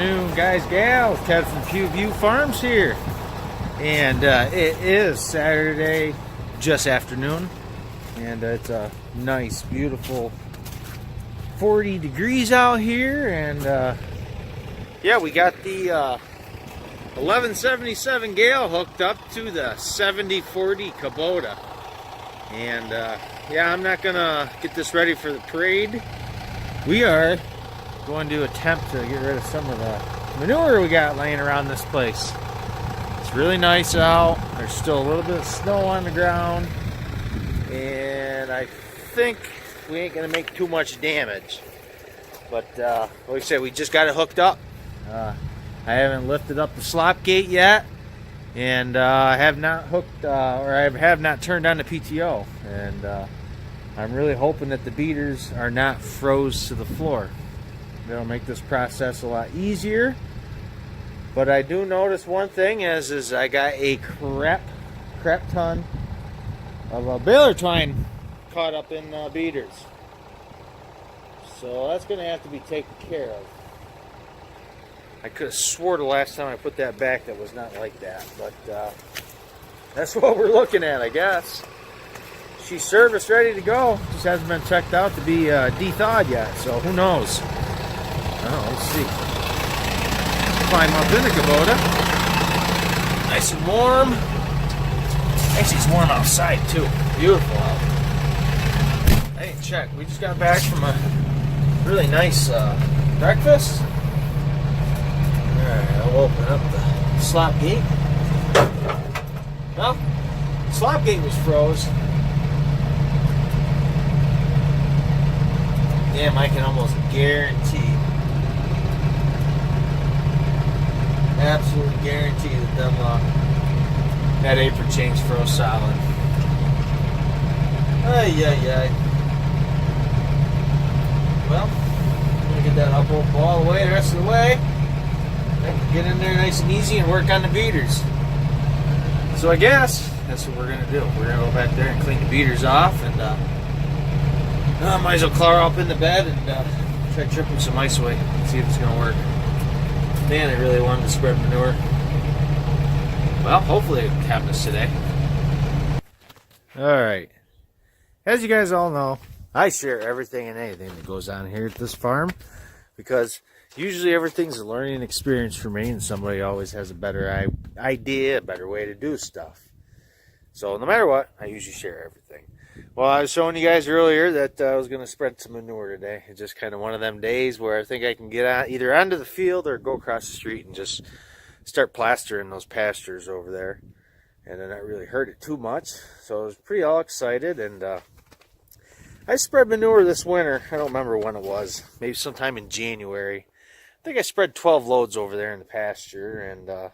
afternoon, guys, gals. Ted from Pew View Farms here. And it is Saturday, just afternoon. And it's a nice, beautiful 40 degrees out here. And yeah, we got the 1177 Gale hooked up to the 7040 Kubota. And yeah, I'm not going to get this ready for the parade. We are going to attempt to get rid of some of the manure we got laying around this place. It's really nice out. There's still a little bit of snow on the ground, and I think we ain't gonna make too much damage. But like I said, we just got it hooked up. I haven't lifted up the slop gate yet, and I have not hooked or I have not turned on the PTO, and I'm really hoping that the beaters are not froze to the floor. That'll make this process a lot easier. But I do notice one thing is I got a crap ton of baler twine caught up in beaters. So that's going to have to be taken care of. I could have swore the last time I put that back that was not like that. But that's what we're looking at, I guess. She's serviced, ready to go. Just hasn't been checked out to be de-thawed yet. So who knows? Oh, let's see. Climb up in the Kubota. Nice and warm. Actually, it's warm outside too. Beautiful out. I didn't check. We just got back from a really nice breakfast. Alright, I'll open up the slop gate. Well, the slop gate was froze. Damn, I can almost guarantee, absolutely guarantee that them that apron chain's froze solid. Ay. Well, I'm gonna get that up all the way the rest of the way. I can get in there nice and easy and work on the beaters. So I guess that's what we're gonna do. We're gonna go back there and clean the beaters off, and might as well claw up in the bed and try tripping some ice away. See if it's gonna work. Man, I really wanted to spread manure. Well, hopefully it happens today. Alright. As you guys all know, I share everything and anything that goes on here at this farm, because usually everything's a learning experience for me, and somebody always has a better idea, a better way to do stuff. So no matter what, I usually share everything. Well, I was showing you guys earlier that I was going to spread some manure today. It's just kind of one of them days where I think I can get out, either onto the field or go across the street and just start plastering those pastures over there. And then not really hurt it too much. So I was pretty all excited. And I spread manure this winter. I don't remember when it was. Maybe sometime in January. I think I spread 12 loads over there in the pasture. And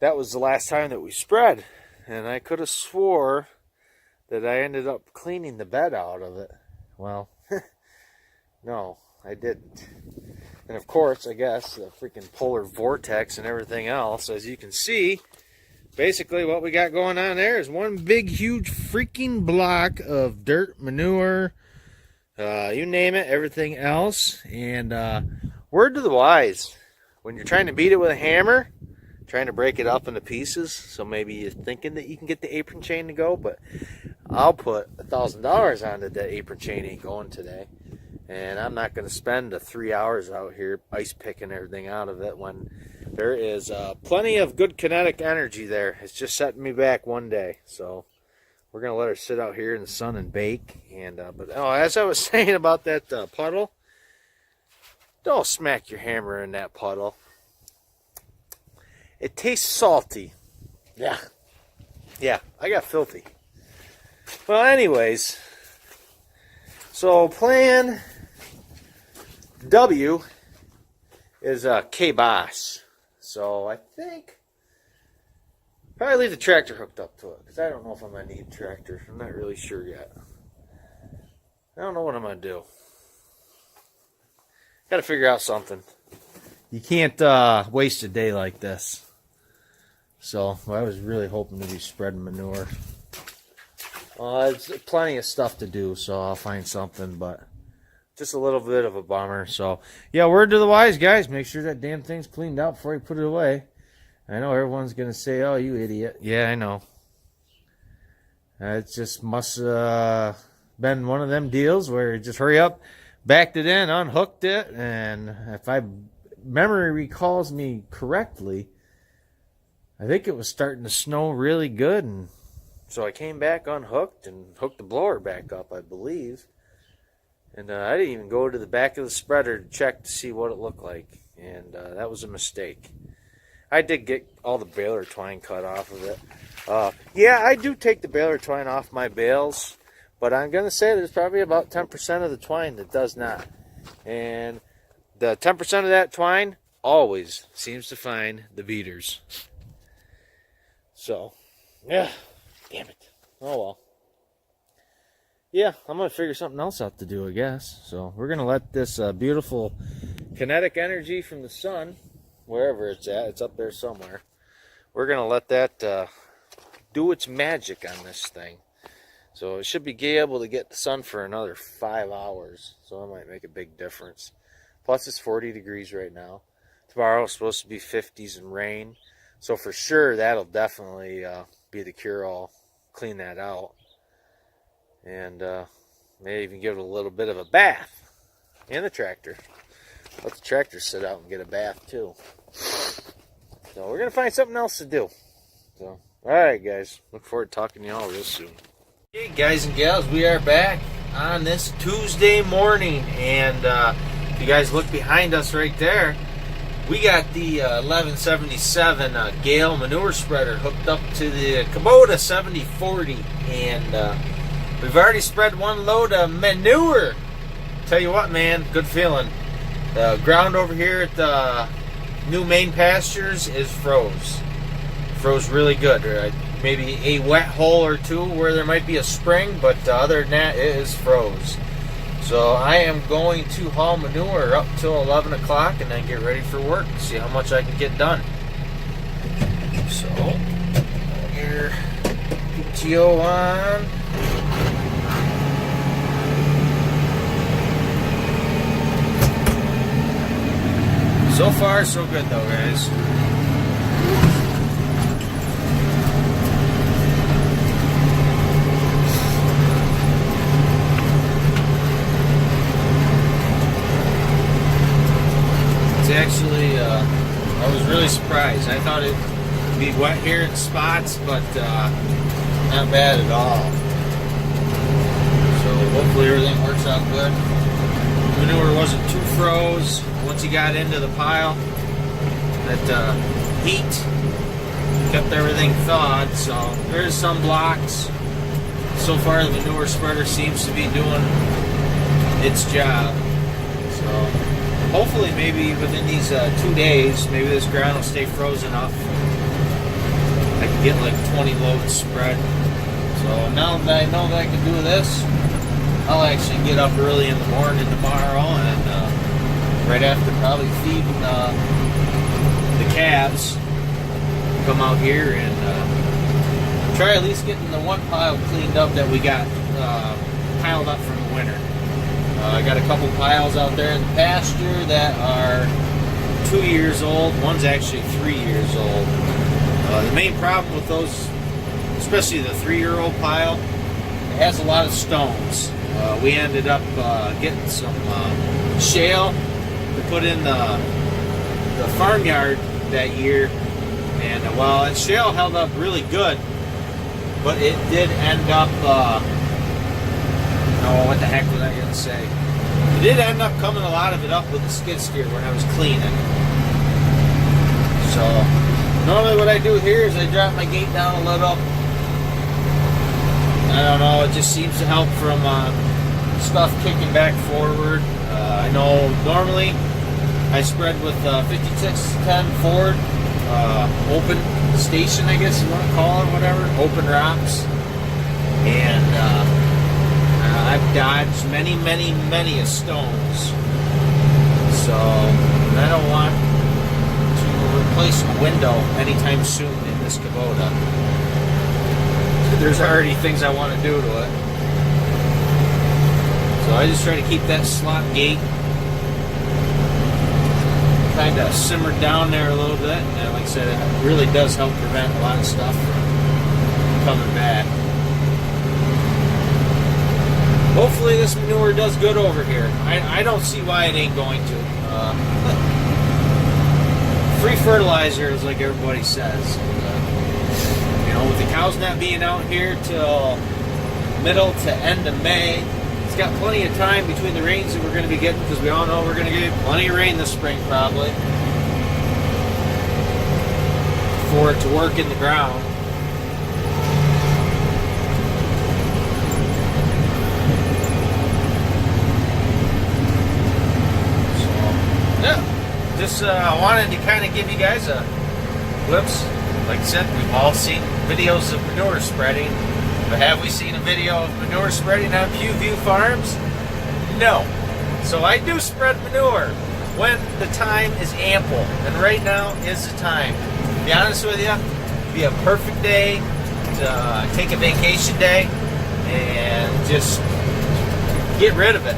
that was the last time that we spread. And I could have swore that I ended up cleaning the bed out of it. Well, no, I didn't. And of course, I guess, the freaking polar vortex and everything else, as you can see, basically what we got going on there is one big, huge freaking block of dirt, manure, you name it, everything else. And word to the wise, when you're trying to beat it with a hammer, trying to break it up into pieces, so maybe you're thinking that you can get the apron chain to go, but I'll put $1,000 on that apron chain ain't going today. And I'm not going to spend the 3 hours out here ice picking everything out of it when there is plenty of good kinetic energy there. It's just setting me back one day. So we're going to let her sit out here in the sun and bake. And but as I was saying about that puddle, don't smack your hammer in that puddle. It tastes salty. Yeah, I got filthy. Well, anyways, so plan W is kibosh. So I think probably leave the tractor hooked up to it, because I don't know if I'm going to need a tractor. I'm not really sure yet. I don't know what I'm going to do. Got to figure out something. You can't waste a day like this. So I was really hoping to be spreading manure. There's plenty of stuff to do, so I'll find something, but just a little bit of a bummer. So, yeah, word to the wise, guys. Make sure that damn thing's cleaned out before you put it away. I know everyone's going to say, oh, you idiot. Yeah, I know. It just must been one of them deals where you just hurry up, backed it in, unhooked it, and if memory recalls me correctly, I think it was starting to snow really good, and so I came back unhooked and hooked the blower back up, I believe. And I didn't even go to the back of the spreader to check to see what it looked like, and that was a mistake. I did get all the baler twine cut off of it. Yeah, I do take the baler twine off my bales, but I'm going to say there's probably about 10% of the twine that does not. And the 10% of that twine always seems to find the beaters. So, yeah, damn it. Oh well. Yeah, I'm going to figure something else out to do, I guess. So we're going to let this beautiful kinetic energy from the sun, wherever it's at, it's up there somewhere, we're going to let that do its magic on this thing. So it should be able to get the sun for another 5 hours. So it might make a big difference. Plus it's 40 degrees right now. Tomorrow it's supposed to be 50s and rain. So for sure that'll definitely be the cure-all. Clean that out. And maybe even give it a little bit of a bath. And the tractor. Let the tractor sit out and get a bath too. So we're going to find something else to do. So, alright guys. Look forward to talking to y'all real soon. Hey guys and gals, we are back on this Tuesday morning. And if you guys look behind us right there, we got the 1177 Gale manure spreader hooked up to the Kubota 7040. And we've already spread one load of manure. Tell you what, man, good feeling. The ground over here at the new main pastures is froze. Froze really good. Maybe a wet hole or two where there might be a spring, but other than that, it is froze. So I am going to haul manure up till 11 o'clock and then get ready for work. See how much I can get done. So, here, PTO on. So far, so good though, guys. It's actually, I was really surprised. I thought it'd be wet here in spots, but not bad at all. So hopefully everything works out good. Manure wasn't too froze. Once you got into the pile, that heat kept everything thawed. So there's some blocks. So far the manure spreader seems to be doing its job. So hopefully maybe within these 2 days, maybe this ground will stay frozen enough. I can get like 20 loads spread. So now that I know that I can do this, I'll actually get up early in the morning tomorrow and right after probably feeding the calves, come out here and try at least getting the one pile cleaned up that we got piled up from the winter. I got a couple piles out there in the pasture that are 2 years old. One's actually 3 years old. The main problem with those, especially the 3-year-old pile, it has a lot of stones. We ended up getting some shale to put in the farmyard that year, and well, that shale held up really good, but it did end up oh, what the heck was I gonna say? It did end up coming a lot of it up with the skid steer when I was cleaning. So normally what I do here is I drop my gate down a little. I don't know, it just seems to help from stuff kicking back forward. I know normally I spread with 5610 Ford open station, I guess you want to call it, whatever, open rocks. And I've dodged many stones. So I don't want to replace a window anytime soon in this Kubota. There's already things I want to do to it. So So I just try to keep that slot gate kind of simmered down there a little bit. And like I said, it really does help prevent a lot of stuff from coming back. Hopefully this manure does good over here. I don't see why it ain't going to. Free fertilizer is like everybody says. You know, with the cows not being out here till middle to end of May, it's got plenty of time between the rains that we're going to be getting, because we all know we're going to get plenty of rain this spring probably, for it to work in the ground. Just wanted to kind of give you guys a glimpse. Like I said, we've all seen videos of manure spreading, but have we seen a video of manure spreading on Pewview Farms? No. So I do spread manure when the time is ample, and right now is the time. To be honest with you, it'd be a perfect day to take a vacation day and just get rid of it.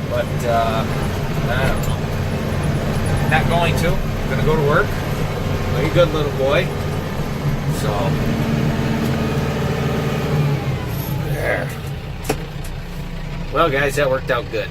But I don't know. Not going to. I'm going to go to work. Like a good little boy. So, there. Well, guys, that worked out good.